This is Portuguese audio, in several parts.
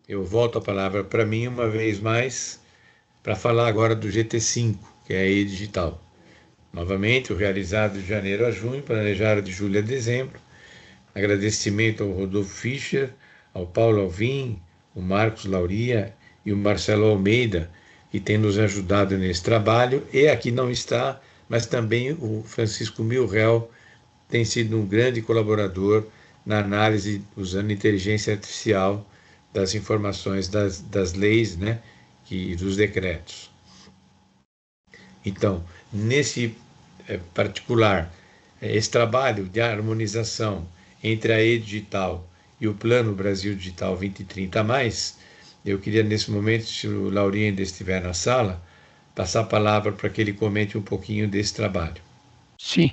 eu volto a palavra para mim uma vez mais para falar agora do GT5, que é a e-digital. Novamente, o realizado de janeiro a junho, planejado de julho a dezembro. Agradecimento ao Rodolfo Fischer, ao Paulo Alvim, o Marcos Lauria e o Marcelo Almeida, que têm nos ajudado nesse trabalho. E aqui não está, mas também o Francisco Milrel tem sido um grande colaborador na análise usando inteligência artificial das informações das leis, né, e dos decretos. Então, nesse particular, esse trabalho de harmonização entre a e-digital e o Plano Brasil Digital 2030 mais, eu queria nesse momento, se o Laurinho ainda estiver na sala, passar a palavra para que ele comente um pouquinho desse trabalho. Sim.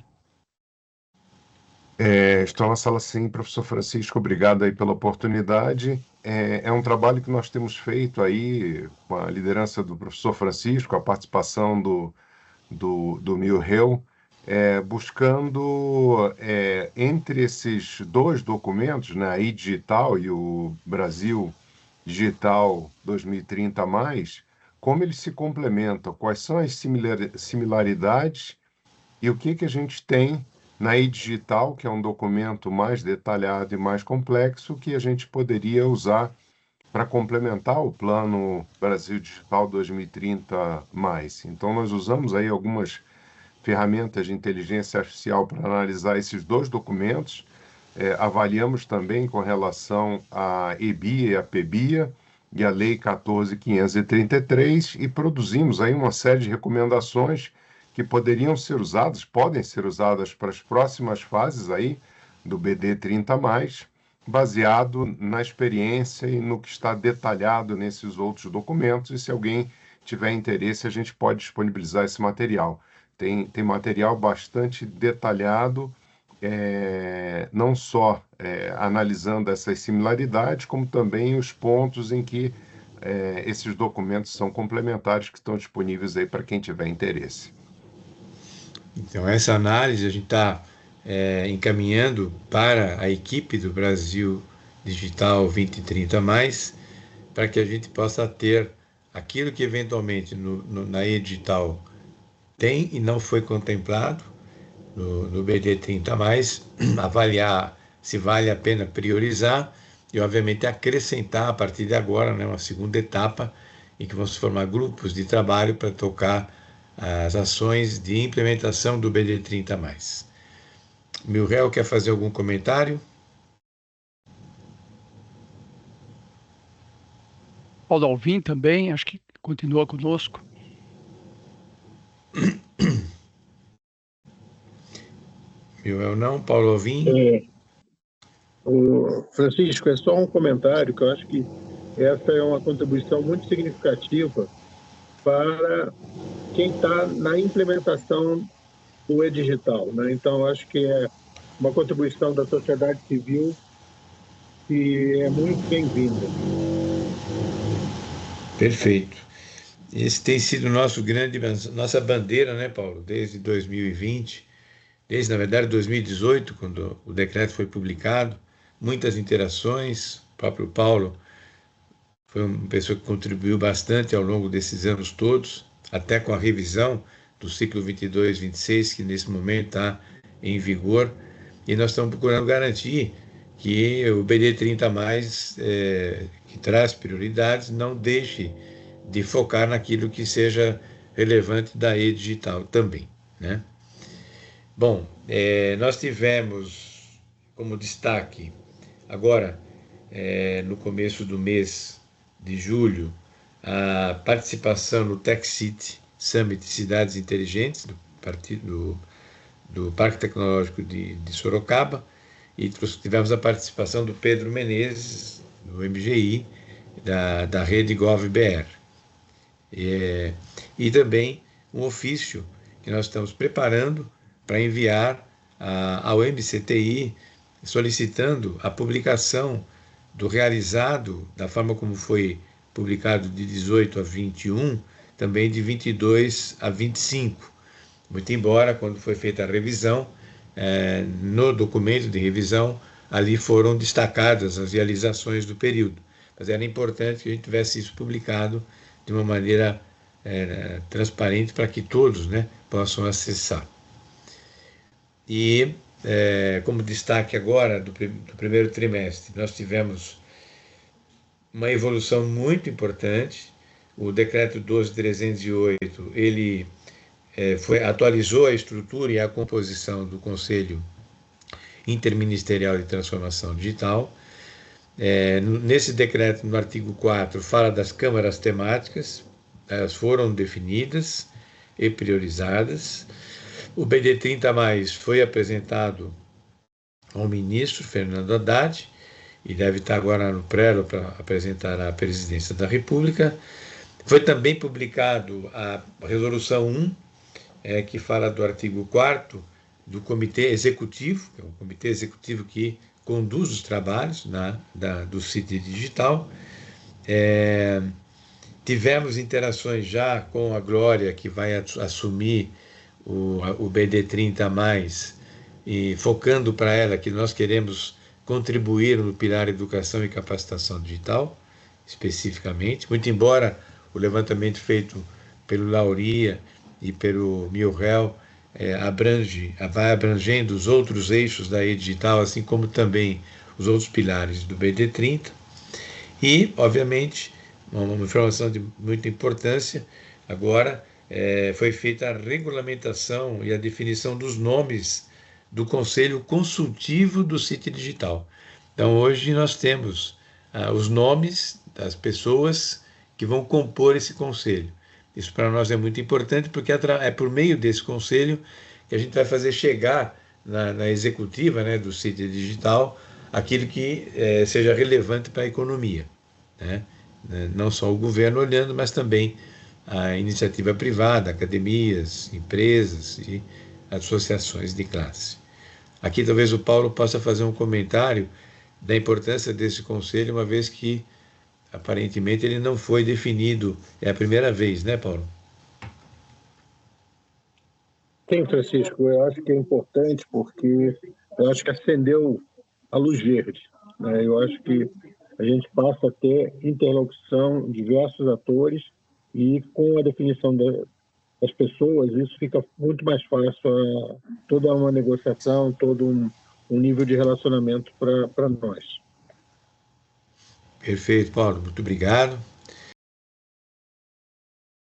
Estou na sala sim, professor Francisco, obrigado aí pela oportunidade. É um trabalho que nós temos feito aí com a liderança do professor Francisco, a participação do Milrel, buscando, entre esses dois documentos, né, a e-digital e o Brasil Digital 2030 mais, como eles se complementam, quais são as similaridades e o que a gente tem na e-digital, que é um documento mais detalhado e mais complexo, que a gente poderia usar para complementar o Plano Brasil Digital 2030 mais. Então, nós usamos aí algumas ferramentas de inteligência artificial para analisar esses dois documentos. Avaliamos também com relação à EBIA e à PEBIA e à Lei 14.533 e produzimos aí uma série de recomendações que poderiam ser usadas, podem ser usadas para as próximas fases aí do BD 30+, baseado na experiência e no que está detalhado nesses outros documentos, e se alguém tiver interesse, a gente pode disponibilizar esse material. Tem material bastante detalhado, não só analisando essas similaridades, como também os pontos em que esses documentos são complementares, que estão disponíveis aí para quem tiver interesse. Então, essa análise a gente está encaminhando para a equipe do Brasil Digital 2030 mais, para que a gente possa ter aquilo que eventualmente na e-digital tem e não foi contemplado no BD 30 mais, avaliar se vale a pena priorizar e, obviamente, acrescentar a partir de agora, né, uma segunda etapa em que vamos formar grupos de trabalho para tocar as ações de implementação do BD 30 mais. Milrel quer fazer algum comentário? Paulo Alvim também, acho que continua conosco. Milrel não, Paulo Alvim? Francisco, é só um comentário que eu acho que essa é uma contribuição muito significativa para quem está na implementação do e-digital, né? Então, acho que é uma contribuição da sociedade civil que é muito bem-vinda. Perfeito. Esse tem sido nossa bandeira, né, Paulo, desde 2020, desde, na verdade, 2018, quando o decreto foi publicado, muitas interações, o próprio Paulo foi uma pessoa que contribuiu bastante ao longo desses anos todos, até com a revisão do ciclo 22-26, que nesse momento está em vigor, e nós estamos procurando garantir que o BD 30 mais, que traz prioridades, não deixe de focar naquilo que seja relevante da e-digital também, né? Bom, nós tivemos como destaque agora, no começo do mês de julho, a participação no Tech City Summit Cidades Inteligentes, do Parque Tecnológico de Sorocaba, e tivemos a participação do Pedro Menezes, do MGI, da rede GovBR. E também um ofício que nós estamos preparando para enviar ao MCTI, solicitando a publicação do realizado, da forma como foi publicado de 18 a 21, também de 22 a 25. Muito embora, quando foi feita a revisão, no documento de revisão, ali foram destacadas as realizações do período. mas era importante que a gente tivesse isso publicado de uma maneira transparente para que todos, né, possam acessar. E, como destaque agora do primeiro trimestre, nós tivemos uma evolução muito importante. O decreto 12.308, ele atualizou a estrutura e a composição do Conselho Interministerial de Transformação Digital. Nesse decreto, no artigo 4, fala das câmaras temáticas, elas foram definidas e priorizadas. O BD 30+, foi apresentado ao ministro Fernando Haddad, e deve estar agora no prelo para apresentar à presidência da República. Foi também publicado a Resolução 1, que fala do artigo 4º do Comitê Executivo, que é um comitê executivo que conduz os trabalhos do CIT Digital. Tivemos interações já com a Glória, que vai assumir o BD 30+, e focando para ela que nós queremos contribuir no pilar Educação e Capacitação Digital, especificamente, muito embora o levantamento feito pelo Lauria e pelo Milrel vai abrangendo os outros eixos da e-digital, assim como também os outros pilares do BD 30. E, obviamente, uma informação de muita importância, agora foi feita a regulamentação e a definição dos nomes do Conselho Consultivo do CIT Digital. Então, hoje nós temos os nomes das pessoas que vão compor esse conselho. Isso para nós é muito importante, porque é por meio desse conselho que a gente vai fazer chegar na executiva, né, do CIT Digital aquilo que seja relevante para a economia, né? Não só o governo olhando, mas também a iniciativa privada, academias, empresas e associações de classe. Aqui talvez o Paulo possa fazer um comentário da importância desse conselho, uma vez que aparentemente ele não foi definido, é a primeira vez, né, Paulo? Sim, Francisco, eu acho que é importante porque eu acho que acendeu a luz verde, né? Eu acho que a gente passa a ter interlocução, diversos atores, e com a definição das pessoas, isso fica muito mais fácil, toda uma negociação, todo um nível de relacionamento para nós. Perfeito, Paulo, muito obrigado.